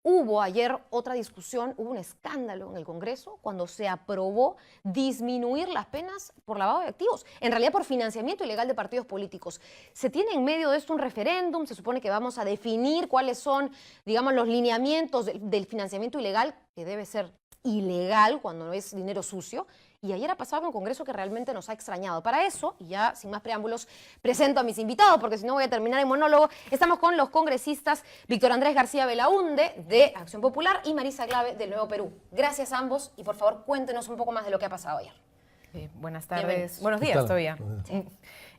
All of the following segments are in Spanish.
Hubo ayer otra discusión, hubo un escándalo en el Congreso cuando se aprobó disminuir las penas por lavado de activos, en realidad por financiamiento ilegal de partidos políticos. Se tiene en medio de esto un referéndum, se supone que vamos a definir cuáles son, digamos, los lineamientos del financiamiento ilegal, que debe ser ilegal cuando no es dinero sucio. Y ayer ha pasado algo en el Congreso que realmente nos ha extrañado. Para eso, y ya sin más preámbulos, presento a mis invitados, porque si no voy a terminar en monólogo. Estamos con los congresistas Víctor Andrés García Belaunde, de Acción Popular, y Marisa Glave, del Nuevo Perú. Gracias a ambos, y por favor, cuéntenos un poco más de lo que ha pasado ayer. Buenas tardes. Buenos días todavía. Sí.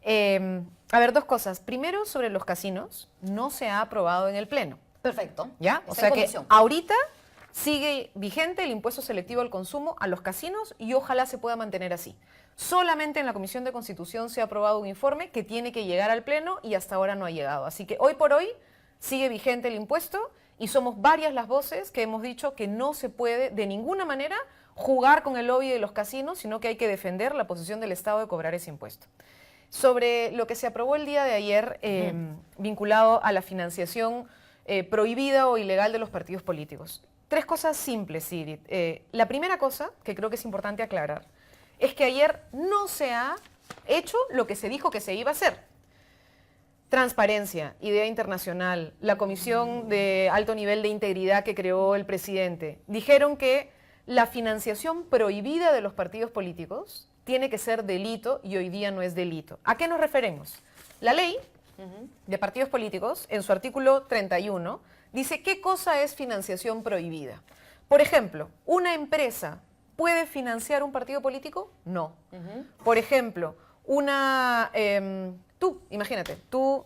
A ver, dos cosas. Primero, sobre los casinos, no se ha aprobado en el Pleno. Perfecto. ¿Ya? O sea que ahorita sigue vigente el impuesto selectivo al consumo a los casinos y ojalá se pueda mantener así. Solamente en la Comisión de Constitución se ha aprobado un informe que tiene que llegar al Pleno y hasta ahora no ha llegado. Así que hoy por hoy sigue vigente el impuesto y somos varias las voces que hemos dicho que no se puede de ninguna manera jugar con el lobby de los casinos, sino que hay que defender la posición del Estado de cobrar ese impuesto. Sobre lo que se aprobó el día de ayer vinculado a la financiación prohibida o ilegal de los partidos políticos. Tres cosas simples, Sigrid. La primera cosa, que creo que es importante aclarar, es que ayer no se ha hecho lo que se dijo que se iba a hacer. Transparencia, idea internacional, la comisión de alto nivel de integridad que creó el presidente, dijeron que la financiación prohibida de los partidos políticos tiene que ser delito y hoy día no es delito. ¿A qué nos referimos? La ley de partidos políticos, en su artículo 31, dice qué cosa es financiación prohibida. Por ejemplo, ¿una empresa puede financiar un partido político? No. Por ejemplo, tú, imagínate, tú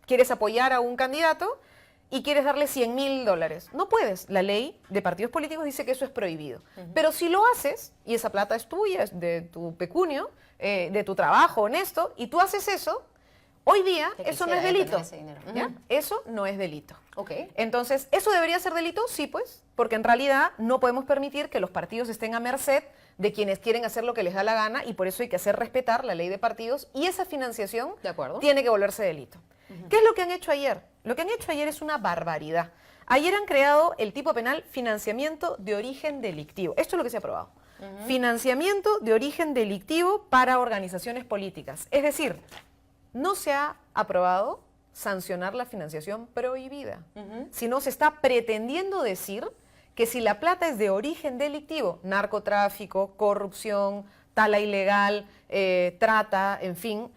quieres apoyar a un candidato y quieres darle $100.000. No puedes. La ley de partidos políticos dice que eso es prohibido. Pero si lo haces, y esa plata es tuya, es de tu pecunio, de tu trabajo honesto, y tú haces eso, hoy día eso no es delito. ¿Ya? Eso no es delito. Entonces, ¿eso debería ser delito? Sí, pues, porque en realidad no podemos permitir que los partidos estén a merced de quienes quieren hacer lo que les da la gana y por eso hay que hacer respetar la ley de partidos y esa financiación tiene que volverse delito. ¿Qué es lo que han hecho ayer? Lo que han hecho ayer es una barbaridad. Ayer han creado el tipo penal financiamiento de origen delictivo. Esto es lo que se ha aprobado. Financiamiento de origen delictivo para organizaciones políticas. Es decir, no se ha aprobado sancionar la financiación prohibida, sino se está pretendiendo decir que si la plata es de origen delictivo, narcotráfico, corrupción, tala ilegal, trata, en fin,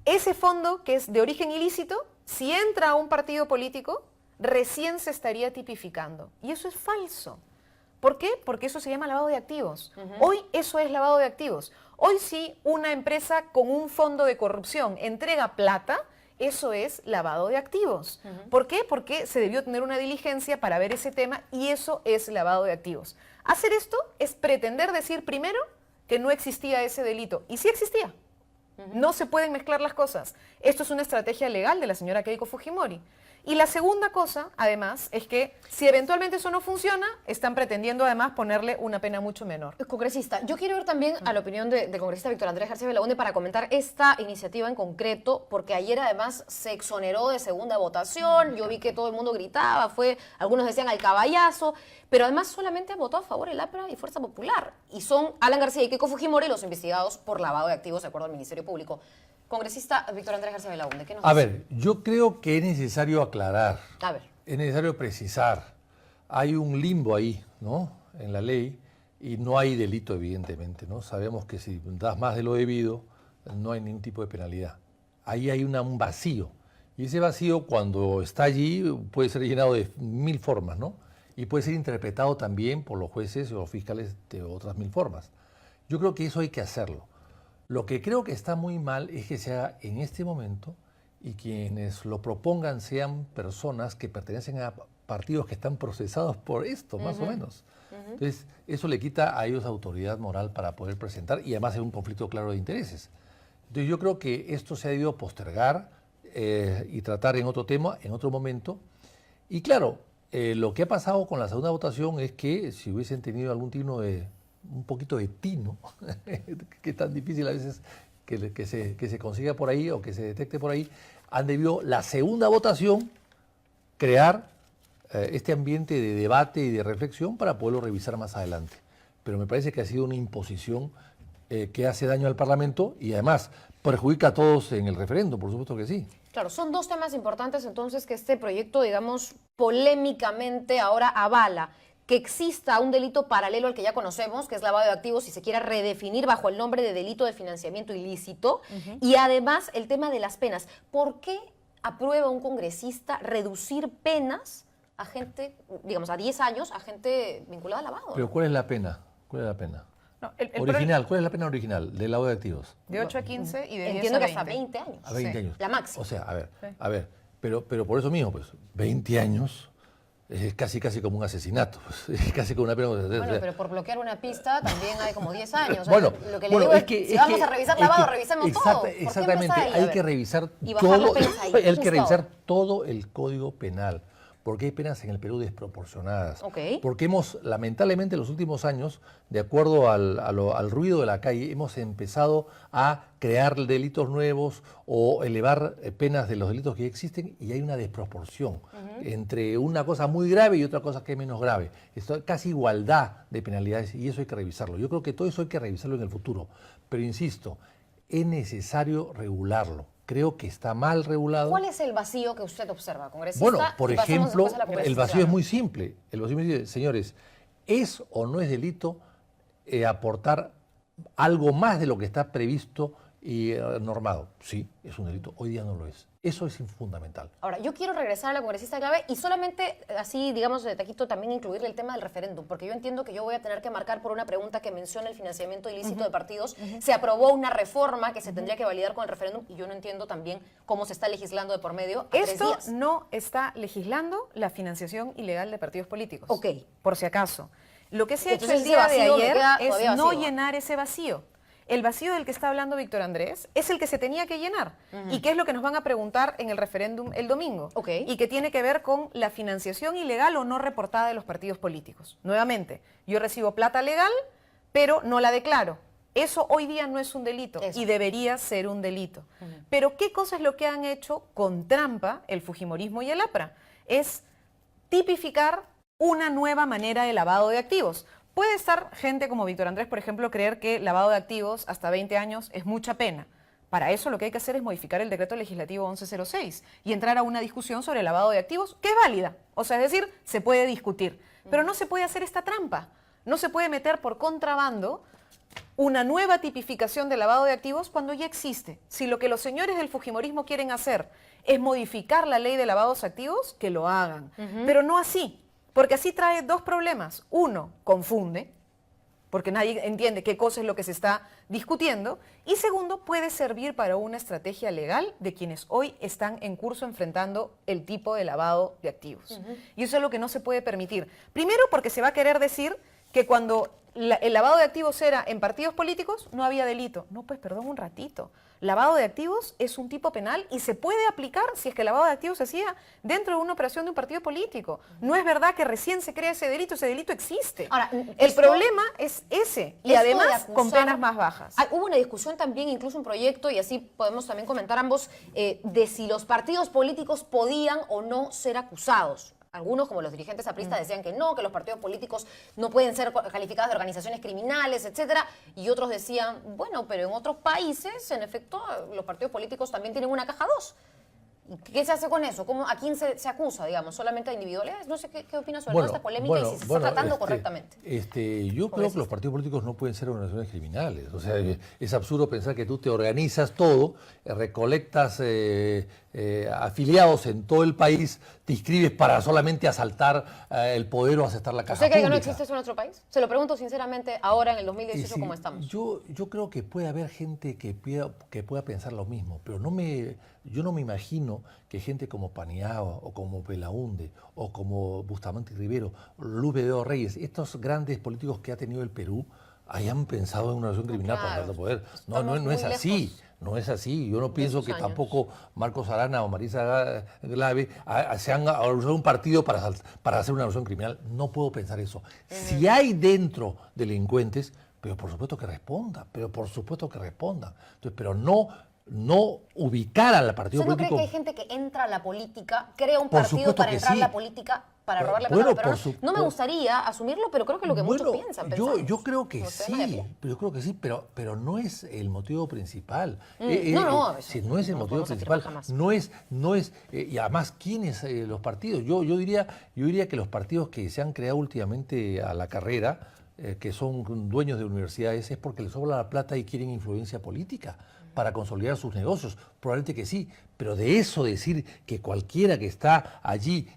ese fondo que es de origen ilícito, si entra a un partido político, recién se estaría tipificando. Y eso es falso. ¿Por qué? Porque eso se llama lavado de activos. Hoy eso es lavado de activos. Hoy sí, una empresa con un fondo de corrupción entrega plata, eso es lavado de activos. ¿Por qué? Porque se debió tener una diligencia para ver ese tema y eso es lavado de activos. Hacer esto es pretender decir primero que no existía ese delito. Y sí existía. No se pueden mezclar las cosas. Esto es una estrategia legal de la señora Keiko Fujimori. Y la segunda cosa, además, es que si eventualmente eso no funciona, están pretendiendo además ponerle una pena mucho menor. Congresista, yo quiero ir también a la opinión del congresista Víctor Andrés García Belaunde para comentar esta iniciativa en concreto, porque ayer además se exoneró de segunda votación, yo vi que todo el mundo gritaba, algunos decían al caballazo, pero además solamente han votado a favor el APRA y Fuerza Popular, y son Alan García y Keiko Fujimori los investigados por lavado de activos de acuerdo al Ministerio Público. Congresista Víctor Andrés García Belaunde, ¿qué nos dice? A ver, yo creo que es necesario aclarar, es necesario precisar. Hay un limbo ahí, ¿no?, en la ley y no hay delito, evidentemente, ¿no? Sabemos que si das más de lo debido, no hay ningún tipo de penalidad. Ahí hay un vacío. Y ese vacío, cuando está allí, puede ser llenado de 1000 formas, ¿no? Y puede ser interpretado también por los jueces o los fiscales de otras 1000 formas. Yo creo que eso hay que hacerlo. Lo que creo que está muy mal es que se haga en este momento y quienes lo propongan sean personas que pertenecen a partidos que están procesados por esto, más o menos. Entonces, eso le quita a ellos autoridad moral para poder presentar y además hay un conflicto claro de intereses. Entonces, yo creo que esto se ha debido postergar y tratar en otro tema, en otro momento. Y claro, lo que ha pasado con la segunda votación es que si hubiesen tenido un poquito de tino, que es tan difícil a veces que se consiga por ahí o que se detecte por ahí, han debido la segunda votación crear este ambiente de debate y de reflexión para poderlo revisar más adelante. Pero me parece que ha sido una imposición que hace daño al Parlamento y además perjudica a todos en el referéndum, por supuesto que sí. Claro, son dos temas importantes entonces que este proyecto, digamos, polémicamente ahora avala. Que exista un delito paralelo al que ya conocemos, que es lavado de activos, y se quiera redefinir bajo el nombre de delito de financiamiento ilícito. Y además el tema de las penas. ¿Por qué aprueba un congresista reducir penas a gente, digamos, a 10 años, a gente vinculada al lavado? Pero ¿cuál es la pena? ¿Cuál es la pena? No, original, ¿cuál es la pena original del lavado de activos? De 8 a 15 y de 10 a 20. Entiendo que hasta 20 años. A 20 años. La máxima. O sea, a ver, pero por eso mismo, pues, 20 años es casi como un asesinato, pues, es casi como una pena. Bueno, pero por bloquear una pista también hay como 10 años. Bueno, lo que le digo es que si vamos a revisar lavado, revisemos todo. Exactamente, hay que revisar todo el Código Penal. Porque hay penas en el Perú desproporcionadas. Porque lamentablemente en los últimos años, de acuerdo al ruido de la calle, hemos empezado a crear delitos nuevos o elevar penas de los delitos que ya existen y hay una desproporción entre una cosa muy grave y otra cosa que es menos grave. Esto es casi igualdad de penalidades y eso hay que revisarlo. Yo creo que todo eso hay que revisarlo en el futuro. Pero insisto, es necesario regularlo. Creo que está mal regulado. ¿Cuál es el vacío que usted observa, congresista? Bueno, por ejemplo, el vacío es muy simple. El vacío es muy simple. Señores, ¿es o no es delito aportar algo más de lo que está previsto y normado? Sí, es un delito. Hoy día no lo es. Eso es fundamental. Ahora, yo quiero regresar a la congresista clave y solamente así, digamos, de taquito también incluirle el tema del referéndum, porque yo entiendo que yo voy a tener que marcar por una pregunta que menciona el financiamiento ilícito de partidos. Se aprobó una reforma que se tendría que validar con el referéndum y yo no entiendo también cómo se está legislando de por medio. Esto no está legislando la financiación ilegal de partidos políticos. Ok. Por si acaso. Lo que se ha hecho Entonces, el día de ayer es no vacío. llenar ese vacío. El vacío del que está hablando Víctor Andrés es el que se tenía que llenar. ¿Y qué es lo que nos van a preguntar en el referéndum el domingo? Y que tiene que ver con la financiación ilegal o no reportada de los partidos políticos. Nuevamente, yo recibo plata legal, pero no la declaro. Eso hoy día no es un delito y debería ser un delito. Pero ¿qué cosa es lo que han hecho con trampa el Fujimorismo y el APRA? Es tipificar una nueva manera de lavado de activos. Puede estar gente como Víctor Andrés, por ejemplo, creer que lavado de activos hasta 20 años es mucha pena. Para eso lo que hay que hacer es modificar el decreto legislativo 1106 y entrar a una discusión sobre el lavado de activos que es válida. O sea, es decir, se puede discutir. Pero no se puede hacer esta trampa. No se puede meter por contrabando una nueva tipificación de lavado de activos cuando ya existe. Si lo que los señores del Fujimorismo quieren hacer es modificar la ley de lavados de activos, que lo hagan. Pero no así. Porque así trae dos problemas. Uno, confunde, porque nadie entiende qué cosa es lo que se está discutiendo. Y segundo, puede servir para una estrategia legal de quienes hoy están en curso enfrentando el tipo de lavado de activos. Y eso es lo que no se puede permitir. Primero, porque se va a querer decir que cuando el lavado de activos era en partidos políticos, no había delito. No, pues perdón un ratito. Lavado de activos es un tipo penal y se puede aplicar si es que el lavado de activos se hacía dentro de una operación de un partido político. No es verdad que recién se crea ese delito existe. Ahora, el problema es ese, y además con penas más bajas. Hubo una discusión también, incluso un proyecto, y así podemos también comentar ambos, de si los partidos políticos podían o no ser acusados. Algunos, como los dirigentes apristas, decían que no, que los partidos políticos no pueden ser calificados de organizaciones criminales, etcétera. Y otros decían, bueno, pero en otros países, en efecto, los partidos políticos también tienen una caja 2. ¿Qué se hace con eso? ¿A quién se acusa, digamos? ¿Solamente a individualidades? No sé qué opinas sobre toda esta polémica y si se está tratando correctamente. Yo creo que los partidos políticos no pueden ser organizaciones criminales. O sea, es absurdo pensar que tú te organizas todo, recolectas afiliados en todo el país, te inscribes para solamente asaltar el poder o asaltar la caja pública. ¿Usted cree que no existe eso en otro país? Se lo pregunto sinceramente ahora en el 2018 como estamos. Yo creo que puede haber gente que pueda pensar lo mismo, pero yo no me imagino que gente como Paniagua o como Belaunde o como Bustamante Rivero, Luis Bedoya Reyes, estos grandes políticos que ha tenido el Perú, hayan pensado en una organización criminal para darle poder. No es así. No es así. Yo no pienso que tampoco Marcos Arana o Marisa Glave se han organizado un partido para hacer una organización criminal. No puedo pensar eso. Si hay dentro delincuentes, pero por supuesto que respondan. Entonces, pero no ubicar al partido político. ¿Usted no cree que hay gente que entra a la política, crea un partido para entrar a la política para robar la bueno, plata. Pero no me gustaría asumirlo, pero creo que es lo que muchos piensan. Yo creo que pero no es el motivo principal. Si no es el motivo principal, no es y además, ¿quiénes los partidos? Yo diría que los partidos que se han creado últimamente a la carrera, que son dueños de universidades, es porque les sobra la plata y quieren influencia política para consolidar sus negocios. Probablemente que sí, pero de eso decir que cualquiera que está allí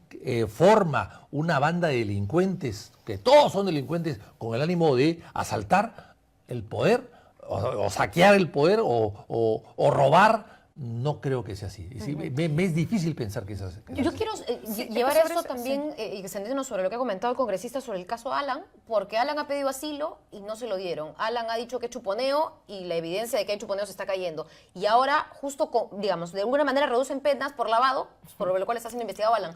forma una banda de delincuentes, que todos son delincuentes con el ánimo de asaltar el poder o saquear el poder o robar, no creo que sea así. Me es difícil pensar que sea así. Yo quiero llevar esto también y extendernos sobre lo que ha comentado el congresista sobre el caso Alan, porque Alan ha pedido asilo y no se lo dieron. Alan ha dicho que hay chuponeo y la evidencia de que hay chuponeo se está cayendo. Y ahora, justo, digamos, de alguna manera reducen penas por lavado, por lo cual está siendo investigado Alan.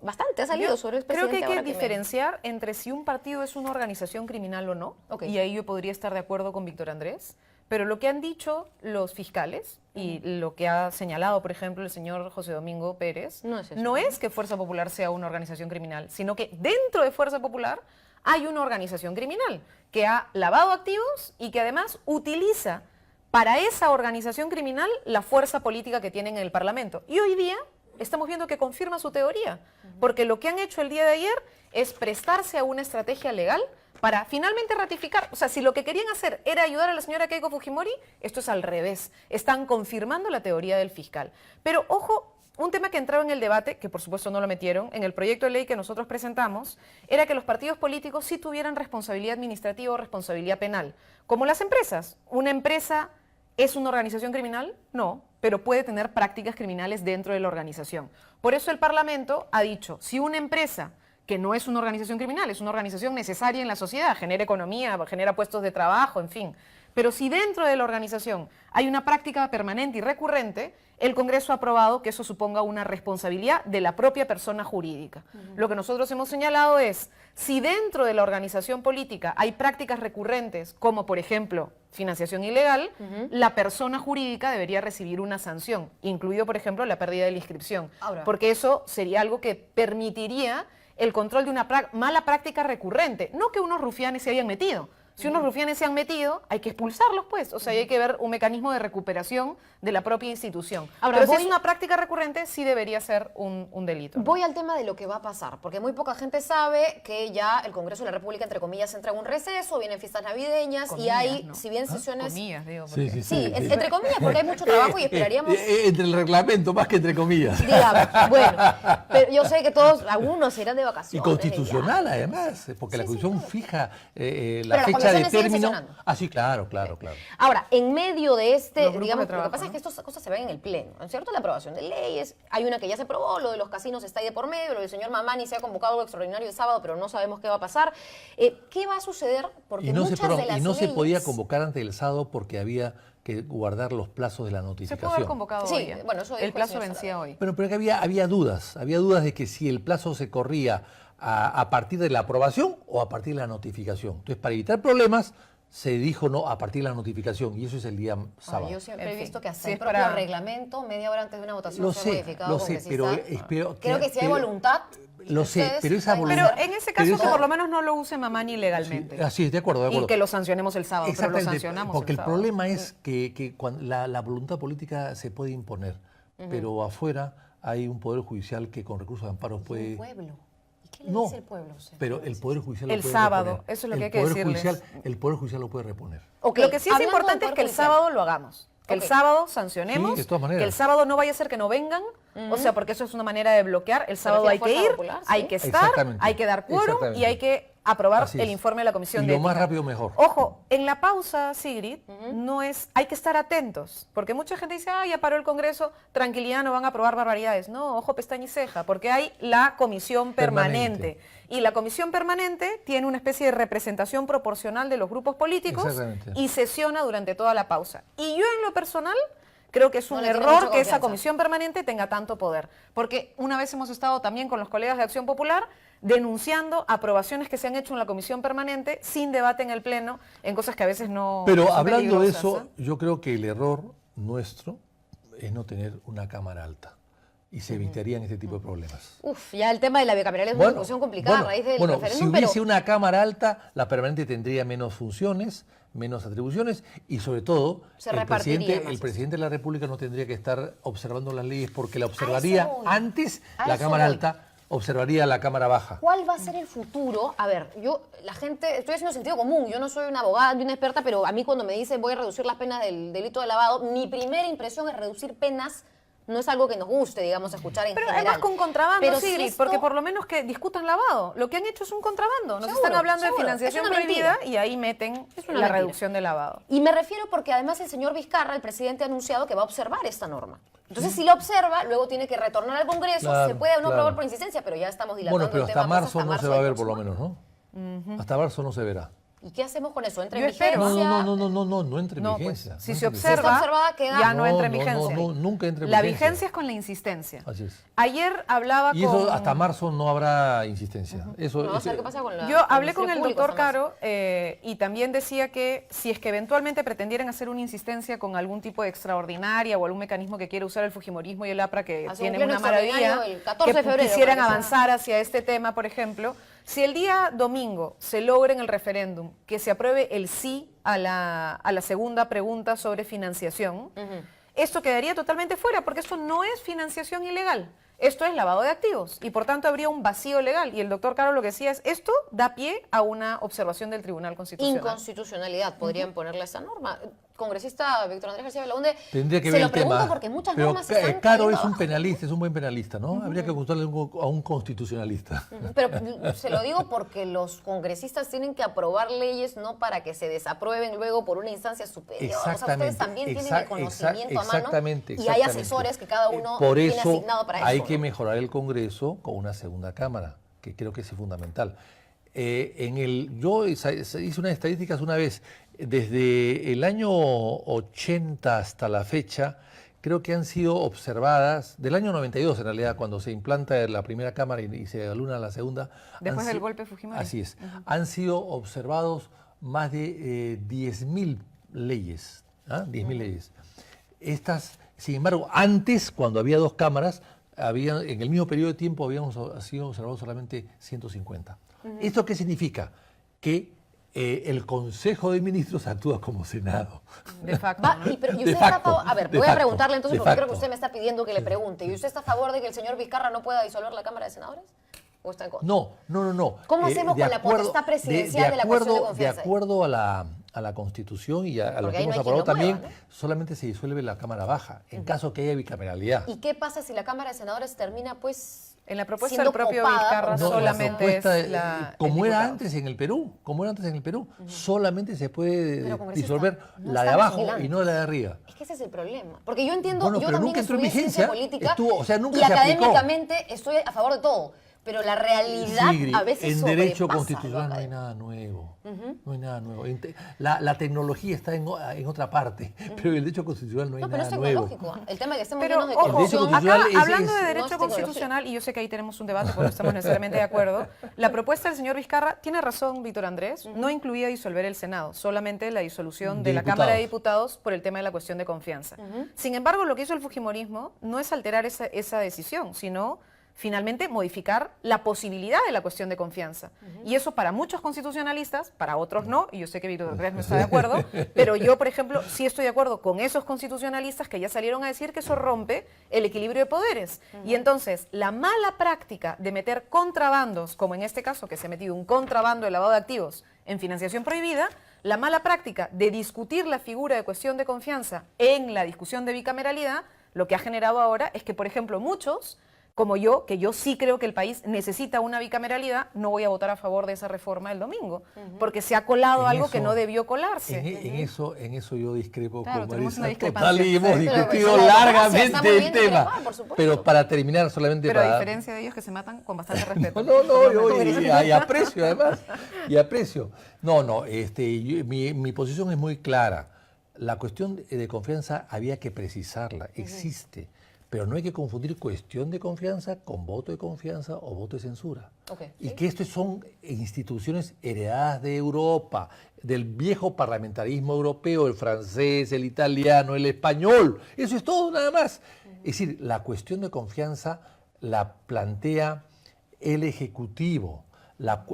Bastante ha salido sobre el presidente. Creo que hay que diferenciar entre si un partido es una organización criminal o no, y ahí yo podría estar de acuerdo con Víctor Andrés, pero lo que han dicho los fiscales y lo que ha señalado, por ejemplo, el señor José Domingo Pérez, no es que Fuerza Popular sea una organización criminal, sino que dentro de Fuerza Popular hay una organización criminal que ha lavado activos y que además utiliza para esa organización criminal la fuerza política que tienen en el Parlamento. Y hoy día estamos viendo que confirma su teoría, porque lo que han hecho el día de ayer es prestarse a una estrategia legal para finalmente ratificar. O sea, si lo que querían hacer era ayudar a la señora Keiko Fujimori, esto es al revés. Están confirmando la teoría del fiscal. Pero, ojo, un tema que entraba en el debate, que por supuesto no lo metieron, en el proyecto de ley que nosotros presentamos, era que los partidos políticos sí tuvieran responsabilidad administrativa o responsabilidad penal. Como las empresas. ¿Una empresa es una organización criminal? No, pero puede tener prácticas criminales dentro de la organización. Por eso el Parlamento ha dicho, si una empresa que no es una organización criminal, es una organización necesaria en la sociedad, genera economía, genera puestos de trabajo, en fin. Pero si dentro de la organización hay una práctica permanente y recurrente, el Congreso ha aprobado que eso suponga una responsabilidad de la propia persona jurídica. Lo que nosotros hemos señalado es, si dentro de la organización política hay prácticas recurrentes, como por ejemplo financiación ilegal, la persona jurídica debería recibir una sanción, incluido por ejemplo la pérdida de la inscripción, porque eso sería algo que permitiría el control de una mala práctica recurrente, no que unos rufianes se hayan metido. Si unos rufianes se han metido, hay que expulsarlos, pues. O sea, hay que ver un mecanismo de recuperación de la propia institución. Ahora, pero si es una práctica recurrente, sí debería ser un delito. Voy al tema de lo que va a pasar, porque muy poca gente sabe que ya el Congreso de la República, entre comillas, entra en un receso, vienen fiestas navideñas, comillas, y hay, si bien sesiones... Comillas, digo. Sí, entre comillas, porque hay mucho trabajo y esperaríamos... Entre el reglamento, más que entre comillas. Digamos, bueno, pero yo sé que todos, algunos se irán de vacaciones. Y constitucional, además, porque la Constitución fija la fecha de término. Sí, claro. Ahora, en medio de digamos, lo que pasa es que estas cosas se ven en el Pleno, ¿no es cierto? La aprobación de leyes, hay una que ya se aprobó, lo de los casinos está ahí de por medio, lo del señor Mamani se ha convocado algo extraordinario el sábado, pero no sabemos qué va a pasar. ¿Qué va a suceder? Porque no se podía convocar antes del sábado porque había que guardar los plazos de la notificación. Se puede haber convocado hoy. Bueno, eso el plazo vencía hoy. Pero que había dudas de que si el plazo se corría a partir de la aprobación o a partir de la notificación. Entonces, para evitar problemas, se dijo no a partir de la notificación, y eso es el día sábado. Yo siempre he visto que hasta el propio reglamento, media hora antes de una votación se ha modificado. Lo sé, pero creo que si hay voluntad... Lo sé, pero esa voluntad... Pero en ese caso que por lo menos no lo use Mamani legalmente. Sí, así es, de acuerdo. Y que lo sancionemos el sábado, pero lo sancionamos porque el sábado. Problema es que cuando la voluntad política se puede imponer, pero afuera hay un poder judicial que con recursos de amparo puede... ¿El pueblo? ¿Y qué le dice el pueblo? Pero el poder judicial el sábado, eso es lo que hay que decirles. El poder judicial lo puede reponer. Lo que sí es importante es que el sábado lo hagamos. Que el sábado sancionemos, que el sábado no vaya a ser que no vengan, o sea, porque eso es una manera de bloquear. El sábado hay que ir, hay que estar, hay que dar quórum y hay que aprobar el informe de la Comisión de Ética. Y lo más rápido mejor. Ojo, en la pausa, Sigrid, hay que estar atentos, porque mucha gente dice, ya paró el Congreso, tranquilidad, no van a aprobar barbaridades. No, ojo, pestaña y ceja, porque hay la Comisión Permanente. Y la Comisión Permanente tiene una especie de representación proporcional de los grupos políticos y sesiona durante toda la pausa. Y yo en lo personal creo que es un error que esa Comisión Permanente tenga tanto poder, porque una vez hemos estado también con los colegas de Acción Popular denunciando aprobaciones que se han hecho en la Comisión Permanente sin debate en el Pleno, en cosas que a veces no... Pero hablando de eso, yo creo que el error nuestro es no tener una Cámara alta. y se evitarían este tipo de problemas. Uf, ya el tema de la bicameralidad es una discusión complicada a raíz del referéndum. Si hubiese una Cámara alta, la permanente tendría menos funciones, menos atribuciones y sobre todo el presidente de la República no tendría que estar observando las leyes porque la observaría antes la Cámara alta. Observaría la Cámara Baja. ¿Cuál va a ser el futuro? A ver, estoy haciendo sentido común, yo no soy una abogada ni una experta, pero a mí cuando me dicen voy a reducir las penas del delito de lavado, mi primera impresión es reducir penas. No es algo que nos guste, digamos, escuchar en general. Pero además con contrabando, pero Sigrid, si esto... porque por lo menos que discutan lavado. Lo que han hecho es un contrabando. Nos están hablando de financiación prohibida y ahí meten la reducción de lavado. Y me refiero porque además el señor Vizcarra, el presidente, ha anunciado que va a observar esta norma. Entonces, si la observa, luego tiene que retornar al Congreso, se puede o no aprobar por insistencia, pero ya estamos dilatando el tema. Bueno, pero hasta marzo no se va a ver por lo menos, ¿no? Hasta marzo no se verá. ¿Y qué hacemos con eso? ¿Entra en vigencia? No entra en vigencia. Pues, si se observa, ya no entra en vigencia. Nunca entra en vigencia. La vigencia es con la insistencia. Así es. Ayer hablaba y eso hasta marzo no habrá insistencia. Vamos a ver qué pasa con la... Yo hablé con el doctor Caro y también decía que si es que eventualmente pretendieran hacer una insistencia con algún tipo de extraordinaria o algún mecanismo que quiere usar el fujimorismo y el APRA, que tienen una maravilla, que quisieran avanzar hacia este tema, por ejemplo. Si el día domingo se logra en el referéndum que se apruebe el sí a la segunda pregunta sobre financiación, esto quedaría totalmente fuera porque esto no es financiación ilegal. Esto es lavado de activos y por tanto habría un vacío legal. Y el doctor Caro lo que decía es, esto da pie a una observación del Tribunal Constitucional. Inconstitucionalidad, podrían ponerle esa norma. Congresista Víctor Andrés García Belaunde, tendría que se ver lo pregunto porque muchas normas están Caro es un penalista, es un buen penalista, ¿no? Habría que consultarle a un constitucionalista. Pero se lo digo porque los congresistas tienen que aprobar leyes no para que se desaprueben luego por una instancia superior. O sea, ustedes también tienen el conocimiento a mano y hay asesores que cada uno tiene asignado para eso. Hay que mejorar el Congreso con una segunda Cámara, que creo que es fundamental. Yo hice unas estadísticas una vez, desde el año 80 hasta la fecha, creo que han sido observadas, del año 92 en realidad, cuando se implanta la primera Cámara y se aluna la segunda. Después del golpe Fujimori. Así es. Han sido observados más de 10.000 leyes, 10.000 leyes. Estas, sin embargo, antes, cuando había dos cámaras, en el mismo periodo de tiempo habíamos sido observados solamente 150. ¿Esto qué significa? Que el Consejo de Ministros actúa como Senado. De facto. A ver, voy a preguntarle entonces, porque creo que usted me está pidiendo que le pregunte. ¿Y usted está a favor de que el señor Vizcarra no pueda disolver la Cámara de Senadores? ¿O está en contra? No. ¿Cómo hacemos con la potestad presidencial de la cuestión de confianza? De acuerdo a la Constitución y a lo que hemos aprobado también, solamente se disuelve la Cámara Baja, en caso que haya bicameralidad. ¿Y qué pasa si la Cámara de Senadores termina, pues... En la propuesta del propio Vizcarra solamente es como era antes en el Perú, solamente se puede disolver la de abajo y no la de arriba. Es que ese es el problema. Porque yo entiendo, yo también estudié ciencia política nunca y académicamente estoy a favor de todo. Pero la realidad a veces en derecho constitucional no hay nada nuevo. No hay nada nuevo. La tecnología está en otra parte, pero en el derecho constitucional no hay nada nuevo. No, pero es tecnológico. El tema es que estemos llenos de confusión. Acá, hablando de derecho constitucional, y yo sé que ahí tenemos un debate porque no estamos necesariamente de acuerdo, la propuesta del señor Vizcarra, tiene razón Víctor Andrés, no incluía disolver el Senado, solamente la disolución de la Cámara de Diputados por el tema de la cuestión de confianza. Sin embargo, lo que hizo el fujimorismo no es alterar esa decisión, sino finalmente modificar la posibilidad de la cuestión de confianza. Y eso para muchos constitucionalistas, para otros no, y yo sé que Víctor Andrés no está de acuerdo, pero yo, por ejemplo, sí estoy de acuerdo con esos constitucionalistas que ya salieron a decir que eso rompe el equilibrio de poderes. Y entonces, la mala práctica de meter contrabandos, como en este caso que se ha metido un contrabando de lavado de activos en financiación prohibida, la mala práctica de discutir la figura de cuestión de confianza en la discusión de bicameralidad, lo que ha generado ahora es que, por ejemplo, muchos como yo, que yo sí creo que el país necesita una bicameralidad, no voy a votar a favor de esa reforma el domingo, porque se ha colado algo que no debió colarse. En eso yo discrepo con Marisa. Total, y hemos discutido largamente el tema. Pero para terminar, solamente Pero a diferencia de ellos que se matan con bastante respeto. Y aprecio además. Y aprecio. Mi posición es muy clara. La cuestión de confianza había que precisarla, existe. Pero no hay que confundir cuestión de confianza con voto de confianza o voto de censura. y que estos son instituciones heredadas de Europa, del viejo parlamentarismo europeo, el francés, el italiano, el español. Eso es todo nada más. Es decir, la cuestión de confianza la plantea el Ejecutivo,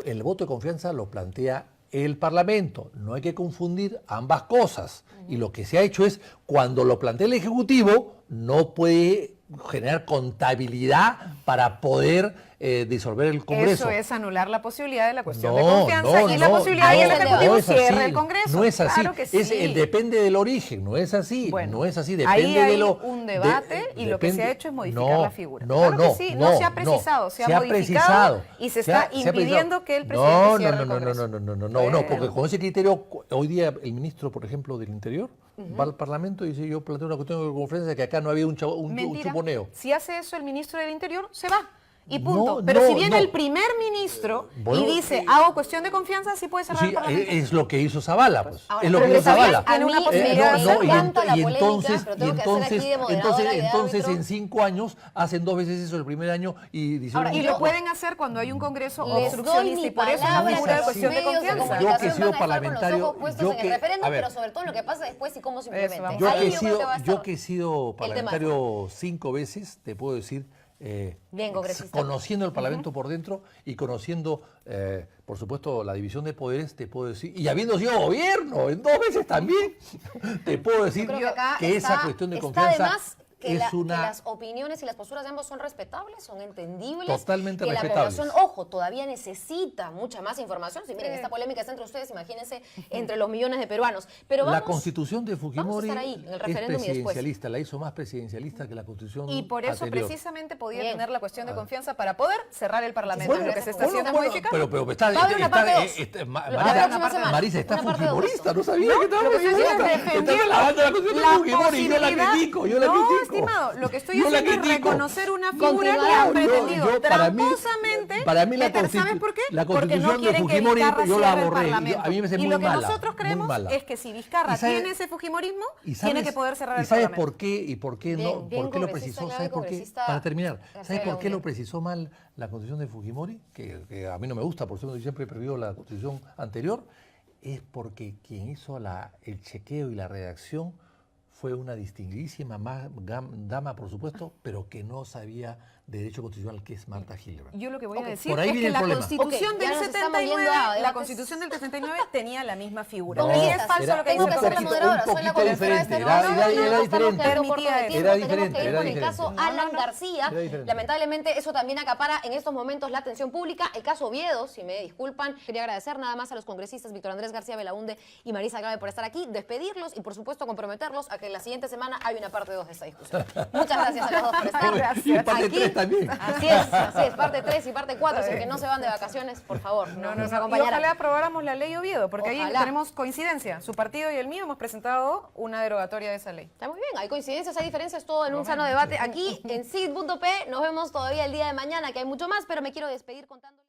el voto de confianza lo plantea el Parlamento. No hay que confundir ambas cosas. Y lo que se ha hecho es, cuando lo plantea el Ejecutivo, no puede generar contabilidad para poder disolver el Congreso. Eso es anular la posibilidad de la cuestión de confianza y la posibilidad de que el Ejecutivo cierre el Congreso. No es así. Claro que sí. Depende del origen, no es así. Bueno, no es así. Depende ahí hay un debate y lo que se ha hecho es modificar la figura. Claro que sí, no se ha precisado, se ha modificado y se está impidiendo que el presidente cierre el Congreso. No, porque con ese criterio, hoy día el ministro, por ejemplo, del Interior, va al Parlamento y dice: yo planteo una cuestión de conferencia que acá no había un chuponeo. Si hace eso el ministro del Interior, se va. Y punto. Pero si viene el primer ministro y dice, hago cuestión de confianza, sí puede cerrar el Parlamento. Es lo que hizo Zavala, pues. Ahora, es lo que hizo Zavala. Tiene una posibilidad entonces en 5 años hacen 2 veces eso el primer año y dicen... Ahora, y lo pueden hacer cuando hay un Congreso obstruccionista y por eso no figura de cuestión de confianza. Yo que he sido parlamentario... Pero sobre todo lo que pasa después y cómo se implementa. Yo que he sido parlamentario 5 veces, te puedo decir... Bien, conociendo el Parlamento por dentro y conociendo, por supuesto, la división de poderes, te puedo decir, y habiendo sido gobierno en 2 veces también, te puedo decir que esa cuestión de confianza que las opiniones y las posturas de ambos son respetables, son entendibles. Totalmente que respetables. La población, ojo, todavía necesita mucha más información. Si miren, esta polémica está entre ustedes, imagínense, entre los millones de peruanos. Pero la constitución de Fujimori ahí, en el referéndum es presidencialista, la hizo más presidencialista que la constitución y por eso anterior. Precisamente podía tener la cuestión de confianza para poder cerrar el Parlamento, lo que se está haciendo modificar. Pero está Marisa está fujimorista, no sabía que estaba defendiendo la constitución de Fujimori, yo la critico. No, estimado, lo que estoy haciendo es reconocer una figura que han pretendido tramposamente. Para mí ¿sabes por qué? La porque no constitución de quieren Fujimori que Vizcarra yo la cierre el borré. Parlamento. A mí me parece muy y lo que mala, nosotros creemos es que si Vizcarra tiene ese fujimorismo, tiene que poder cerrar el Parlamento. ¿Y sabes por qué? ¿Y por qué no? ¿Por qué lo precisó? ¿Sabes por qué? Para terminar, ¿sabes por qué lo precisó mal la constitución de Fujimori? Que a mí no me gusta, por eso siempre he preferido la constitución anterior. Es porque quien hizo el chequeo y la redacción fue una distinguidísima dama, por supuesto, pero que no sabía de derecho constitucional, que es Marta Hildebrand. Yo lo que voy a decir es que la Constitución del 79, la Constitución del 79 tenía la misma figura. No, y es falso lo que dice el un poquito diferente. Era diferente. Era diferente. Con el caso Alan García, lamentablemente eso también acapara en estos momentos la atención pública. El caso Oviedo, si me disculpan, quería agradecer nada más a los congresistas Víctor Andrés García Belaunde y Marisa Grave por estar aquí, despedirlos y por supuesto comprometerlos a que la siguiente semana hay una parte 2 de esta discusión. Muchas gracias a los dos por estar aquí. También. Así es, parte 3 y parte 4, así que no se van de vacaciones, por favor, nos acompañarán. Y ojalá aprobáramos la ley Oviedo, porque ahí tenemos coincidencia. Su partido y el mío hemos presentado una derogatoria de esa ley. Está muy bien, hay coincidencias, hay diferencias, todo en un sano debate. Aquí en CID.p nos vemos todavía el día de mañana, que hay mucho más, pero me quiero despedir contando...